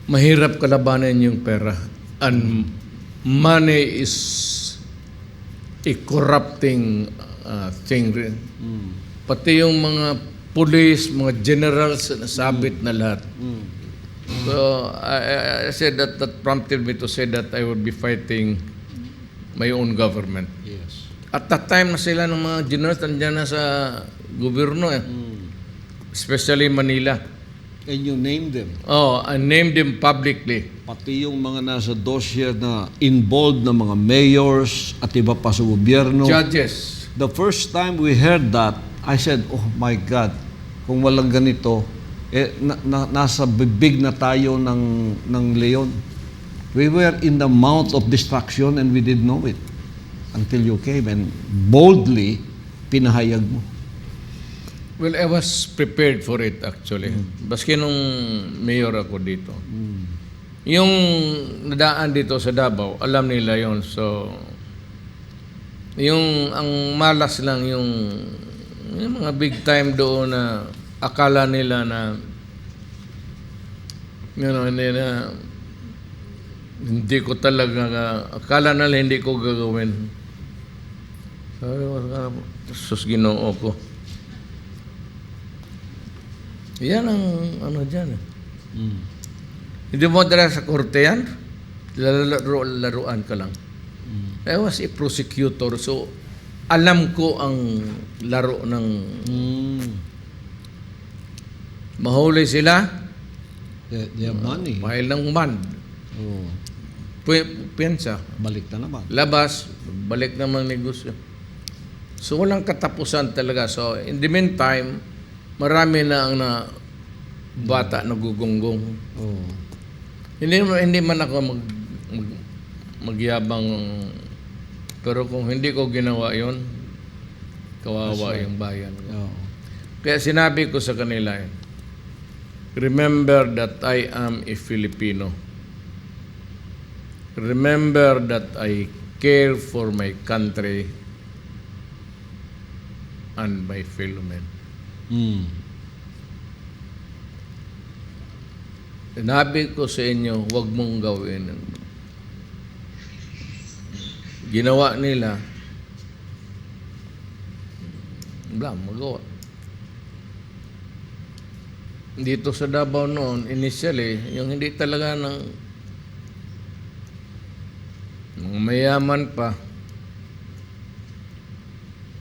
mahirap kalabanin yung pera. And money is a corrupting thing rin. Pati yung mga police, mga generals, nasabit na lahat. So, I said that prompted me to say that I would be fighting my own government. Yes. At that time na sila ng mga generals nandiyan na sa gobyerno especially Manila. And you name them. Oh, I named them publicly. Pati yung mga nasa dossier na involved na mga mayors at iba pa sa gobyerno. Judges. The first time we heard that, I said, oh my God, kung walang ganito, nasa bibig na tayo ng leon. We were in the mouth of destruction and we didn't know it until you came and boldly pinahayag mo. Well, I was prepared for it actually. Baski nung mayor ako dito. Yung nadaan dito sa Davao, alam nila yon. So, yung ang malas lang yung mga big time doon na akala nila na hindi ko talaga, akala nila hindi ko gagawin. Sabi ko, sus Ginoo ko. Yan ang ano dyan. Hindi mo dala sa korte yan, laruan ka lang. I was a prosecutor, so alam ko ang laro ng mahuli sila, They have money. mahal ng band. Oh, Piyansa, balik na naman. labas, balik naman negosyo. So walang katapusan talaga. So in the meantime, marami na ang bata nagugunggong. Oh. Hindi man ako magyabang, pero kung hindi ko ginawa yon, kawawa yung bayan. Oh. Kaya sinabi ko sa kanila, remember that I am a Filipino. Remember that I care for my country and my fellow men. Sinabi ko sa inyo, huwag mong gawin. Ginawa nila, wala, magawa. Dito sa Davao noon, initially, yung hindi talaga ng mayaman pa,